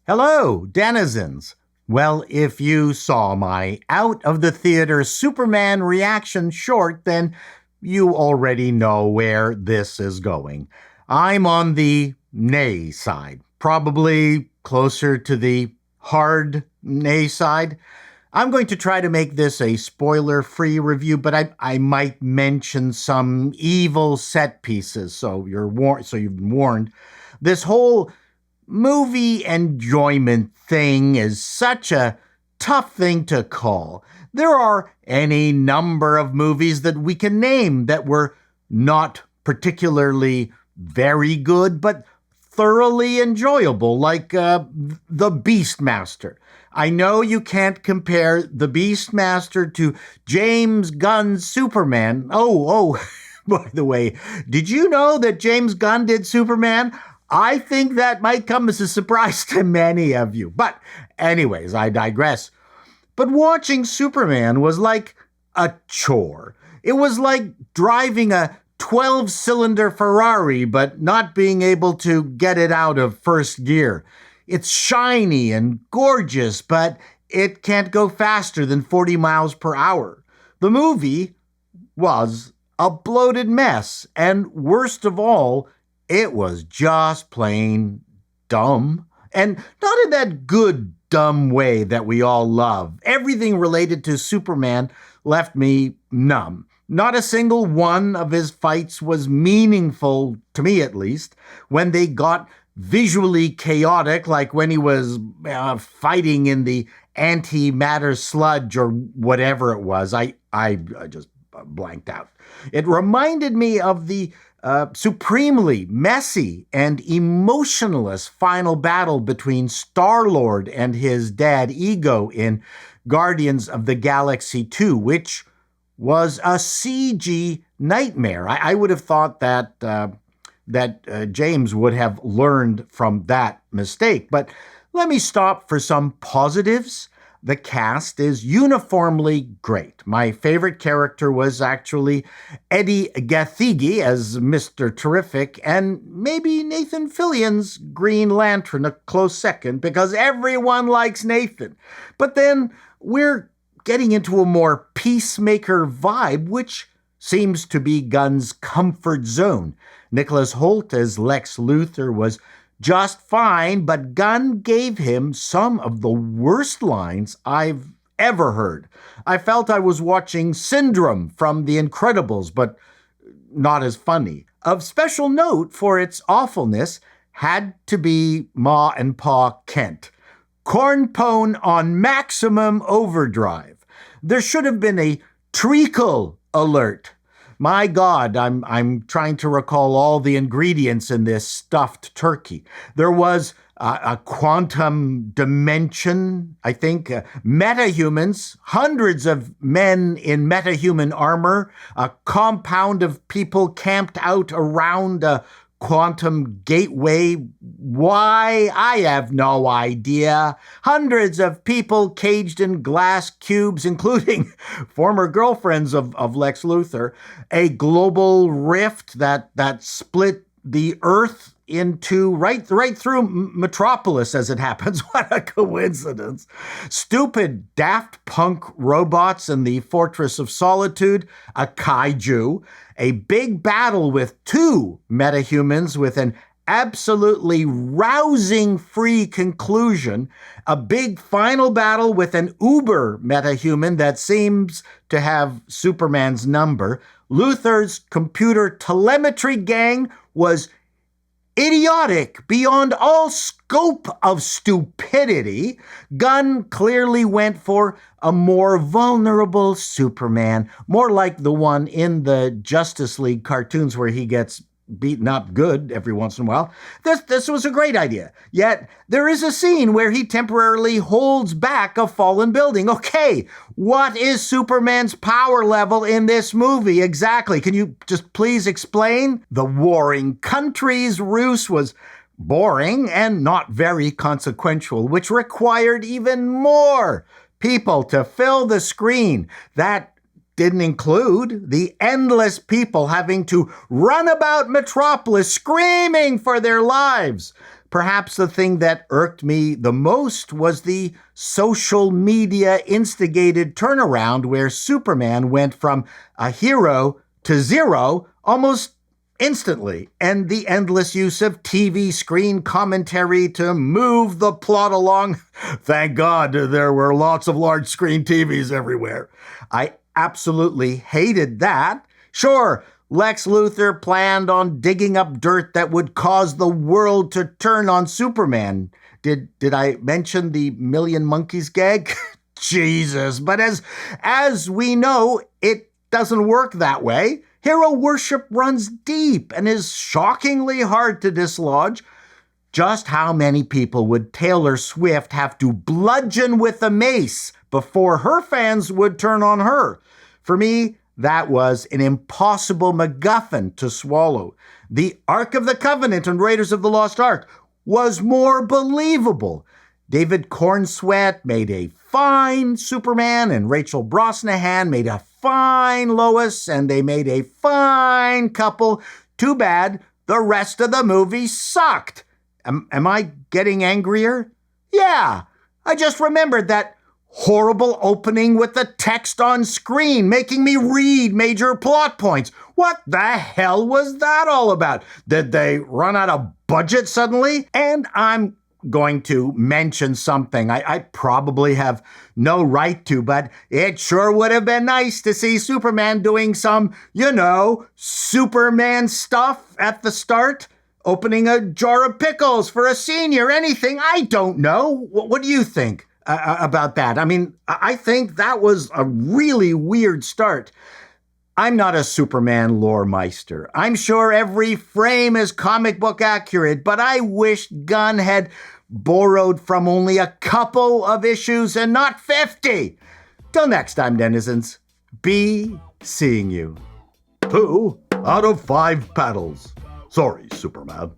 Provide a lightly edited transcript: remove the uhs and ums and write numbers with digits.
Hello, denizens. Well, if you saw my out of the theater Superman reaction short, then you already know where this is going. I'm on the nay side, probably closer to the hard nay side. I'm going to try to make this a spoiler free review, but I might mention some evil set pieces, so you've been warned. This whole movie enjoyment thing is such a tough thing to call. There are any number of movies that we can name that were not particularly very good, but thoroughly enjoyable, like The Beastmaster. I know you can't compare The Beastmaster to James Gunn's Superman. Oh, by the way, did you know that James Gunn did Superman? I think that might come as a surprise to many of you. But anyways, I digress. But watching Superman was like a chore. It was like driving a 12-cylinder Ferrari, but not being able to get it out of first gear. It's shiny and gorgeous, but it can't go faster than 40 miles per hour. The movie was a bloated mess, and worst of all, it was just plain dumb. And not in that good, dumb way that we all love. Everything related to Superman left me numb. Not a single one of his fights was meaningful, to me at least, when they got visually chaotic, like when he was fighting in the antimatter sludge or whatever it was. I just blanked out. It reminded me of the supremely messy and emotionless final battle between Star-Lord and his dad Ego in Guardians of the Galaxy 2, which was a CG nightmare. I would have thought that James would have learned from that mistake. But let me stop for some positives. The cast is uniformly great. My favorite character was actually Eddie Gathegi as Mr. Terrific, and maybe Nathan Fillion's Green Lantern a close second, because everyone likes Nathan. But then we're getting into a more peacemaker vibe, which seems to be Gunn's comfort zone. Nicholas Hoult as Lex Luthor was just fine, but Gunn gave him some of the worst lines I've ever heard. I felt I was watching Syndrome from The Incredibles, but not as funny. Of special note for its awfulness had to be Ma and Pa Kent. Cornpone on maximum overdrive. There should have been a treacle alert. My God, I'm trying to recall all the ingredients in this stuffed turkey. There was a quantum dimension, I think, metahumans, hundreds of men in metahuman armor, a compound of people camped out around a quantum gateway. Why? I have no idea. Hundreds of people caged in glass cubes, including former girlfriends of Lex Luthor. A global rift that split the Earth into right through Metropolis as it happens. What a coincidence. Stupid Daft Punk robots in the Fortress of Solitude, a kaiju, a big battle with two metahumans with an absolutely rousing free conclusion, a big final battle with an uber metahuman that seems to have Superman's number. Luthor's computer telemetry gang was idiotic beyond all scope of stupidity. Gunn clearly went for a more vulnerable Superman, more like the one in the Justice League cartoons where he gets beaten up good every once in a while. This was a great idea. Yet there is a scene where he temporarily holds back a fallen building. Okay, what is Superman's power level in this movie exactly? Can you just please explain? The warring countries ruse was boring and not very consequential, which required even more people to fill the screen. That didn't include the endless people having to run about Metropolis screaming for their lives. Perhaps the thing that irked me the most was the social media instigated turnaround where Superman went from a hero to zero almost instantly, and the endless use of TV screen commentary to move the plot along. Thank God there were lots of large screen TVs everywhere. I absolutely hated that. Sure, Lex Luthor planned on digging up dirt that would cause the world to turn on Superman. Did I mention the Million Monkeys gag? Jesus, but as we know, it doesn't work that way. Hero worship runs deep and is shockingly hard to dislodge. Just how many people would Taylor Swift have to bludgeon with a mace before her fans would turn on her? For me, that was an impossible MacGuffin to swallow. The Ark of the Covenant and Raiders of the Lost Ark was more believable. David Cornsweet made a fine Superman, and Rachel Brosnahan made a fine Lois, and they made a fine couple. Too bad the rest of the movie sucked. Am I getting angrier? Yeah, I just remembered that horrible opening with the text on screen, making me read major plot points. What the hell was that all about? Did they run out of budget suddenly? And I'm going to mention something I probably have no right to, but it sure would have been nice to see Superman doing some, Superman stuff at the start. Opening a jar of pickles for a senior, anything. I don't know. What do you think about that? I mean, I think that was a really weird start. I'm not a Superman lore meister. I'm sure every frame is comic book accurate, but I wish Gunn had borrowed from only a couple of issues and not 50. Till next time, denizens, be seeing you. 2 out of 5 paddles. Sorry, Superman.